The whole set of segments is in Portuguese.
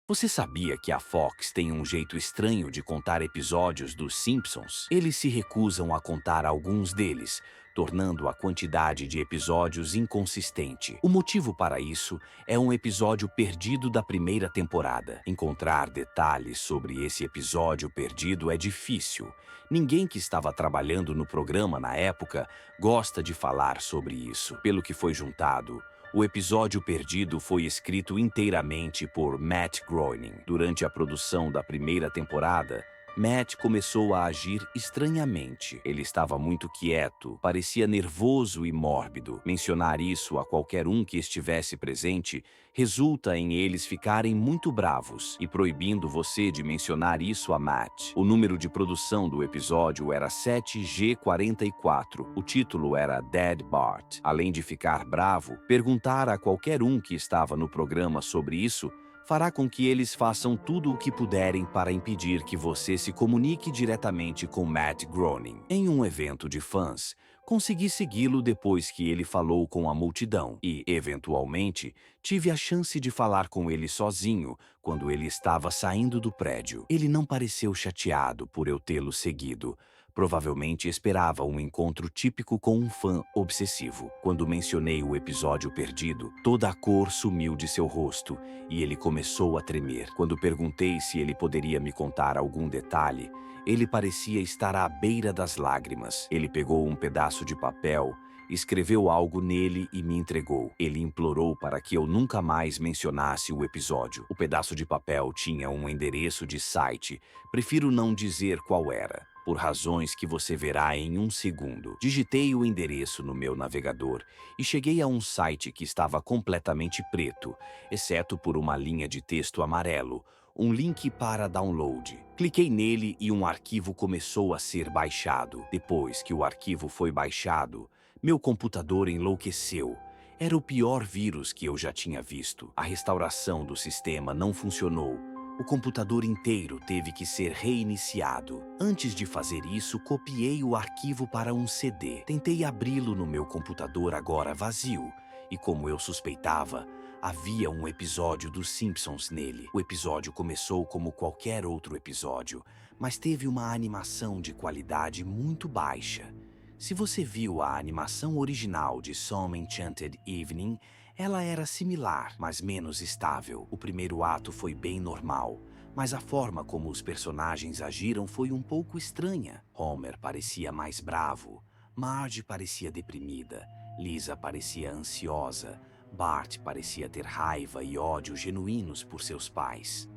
Você sabia que a Fox tem um jeito estranho de contar episódios dos Simpsons? Eles se recusam a contar alguns deles, tornando a quantidade de episódios inconsistente. O motivo para isso é um episódio perdido da primeira temporada. Encontrar detalhes sobre esse episódio perdido é difícil. Ninguém que estava trabalhando no programa na época gosta de falar sobre isso. Pelo que foi juntado, o episódio perdido foi escrito inteiramente por Matt Groening. Durante a produção da primeira temporada, Matt começou a agir estranhamente. Ele estava muito quieto, parecia nervoso e mórbido. Mencionar isso a qualquer um que estivesse presente resulta em eles ficarem muito bravos e proibindo você de mencionar isso a Matt. O número de produção do episódio era 7G44. O título era Dead Bart. Além de ficar bravo, perguntar a qualquer um que estava no programa sobre isso fará com que eles façam tudo o que puderem para impedir que você se comunique diretamente com Matt Groening. Em um evento de fãs, consegui segui-lo depois que ele falou com a multidão e, eventualmente, tive a chance de falar com ele sozinho quando ele estava saindo do prédio. Ele não pareceu chateado por eu tê-lo seguido. Provavelmente esperava um encontro típico com um fã obsessivo. Quando mencionei o episódio perdido, toda a cor sumiu de seu rosto e ele começou a tremer. Quando perguntei se ele poderia me contar algum detalhe, ele parecia estar à beira das lágrimas. Ele pegou um pedaço de papel, escreveu algo nele e me entregou. Ele implorou para que eu nunca mais mencionasse o episódio. O pedaço de papel tinha um endereço de site. Prefiro não dizer qual era, por razões que você verá em um segundo. Digitei o endereço no meu navegador e cheguei a um site que estava completamente preto, exceto por uma linha de texto amarelo, um link para download. Cliquei nele e um arquivo começou a ser baixado. Depois que o arquivo foi baixado, meu computador enlouqueceu. Era o pior vírus que eu já tinha visto. A restauração do sistema não funcionou. O computador inteiro teve que ser reiniciado. Antes de fazer isso, copiei o arquivo para um CD. Tentei abri-lo no meu computador agora vazio. E como eu suspeitava, havia um episódio dos Simpsons nele. O episódio começou como qualquer outro episódio, mas teve uma animação de qualidade muito baixa. Se você viu a animação original de Some Enchanted Evening, ela era similar, mas menos estável. O primeiro ato foi bem normal, mas a forma como os personagens agiram foi um pouco estranha. Homer parecia mais bravo, Marge parecia deprimida, Lisa parecia ansiosa, Bart parecia ter raiva e ódio genuínos por seus pais.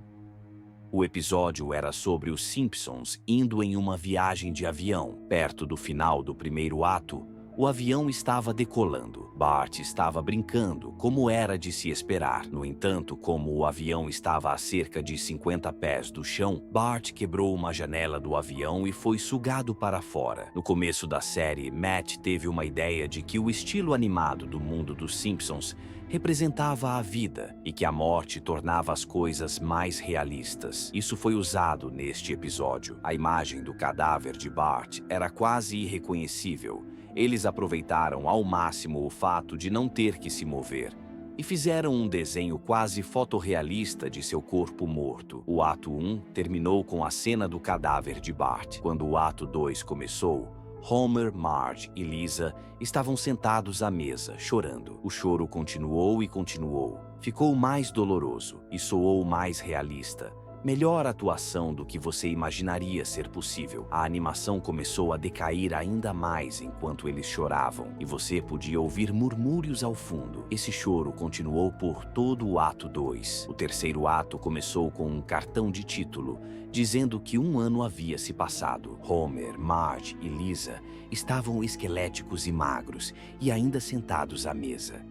O episódio era sobre os Simpsons indo em uma viagem de avião. Perto do final do primeiro ato, o avião estava decolando. Bart estava brincando, como era de se esperar. No entanto, como o avião estava a cerca de 50 pés do chão, Bart quebrou uma janela do avião e foi sugado para fora. No começo da série, Matt teve uma ideia de que o estilo animado do mundo dos Simpsons representava a vida e que a morte tornava as coisas mais realistas. Isso foi usado neste episódio. A imagem do cadáver de Bart era quase irreconhecível. Eles aproveitaram ao máximo o fato de não ter que se mover e fizeram um desenho quase fotorrealista de seu corpo morto. O ato 1 terminou com a cena do cadáver de Bart. Quando o ato 2 começou, Homer, Marge e Lisa estavam sentados à mesa, chorando. O choro continuou e continuou. Ficou mais doloroso e soou mais realista. Melhor atuação do que você imaginaria ser possível. A animação começou a decair ainda mais enquanto eles choravam, e você podia ouvir murmúrios ao fundo. Esse choro continuou por todo o ato 2. O terceiro ato começou com um cartão de título, dizendo que um ano havia se passado. Homer, Marge e Lisa estavam esqueléticos e magros, e ainda sentados à mesa.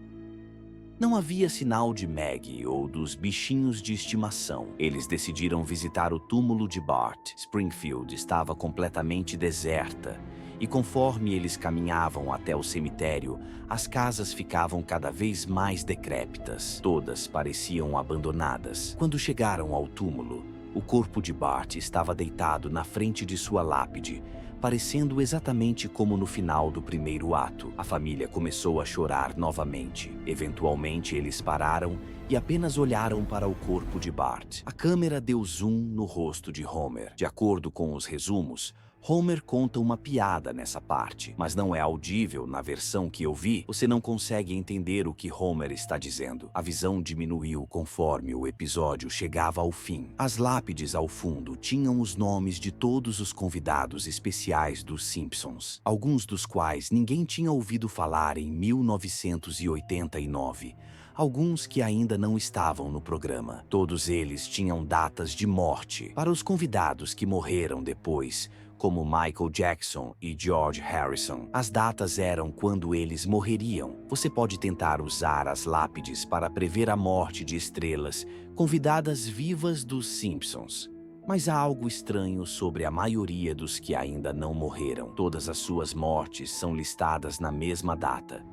Não havia sinal de Maggie ou dos bichinhos de estimação. Eles decidiram visitar o túmulo de Bart. Springfield estava completamente deserta, e conforme eles caminhavam até o cemitério, as casas ficavam cada vez mais decrépitas. Todas pareciam abandonadas. Quando chegaram ao túmulo, O corpo de Bart estava deitado na frente de sua lápide, parecendo exatamente como no final do primeiro ato. A família começou a chorar novamente. Eventualmente, eles pararam e apenas olharam para o corpo de Bart. A câmera deu zoom no rosto de Homer. De acordo com os resumos, Homer conta uma piada nessa parte, mas não é audível na versão que eu vi. Você não consegue entender o que Homer está dizendo. A visão diminuiu conforme o episódio chegava ao fim. As lápides ao fundo tinham os nomes de todos os convidados especiais dos Simpsons, alguns dos quais ninguém tinha ouvido falar em 1989. Alguns que ainda não estavam no programa. Todos eles tinham datas de morte. Para os convidados que morreram depois, como Michael Jackson e George Harrison, as datas eram quando eles morreriam. Você pode tentar usar as lápides para prever a morte de estrelas convidadas vivas dos Simpsons. Mas há algo estranho sobre a maioria dos que ainda não morreram. Todas as suas mortes são listadas na mesma data.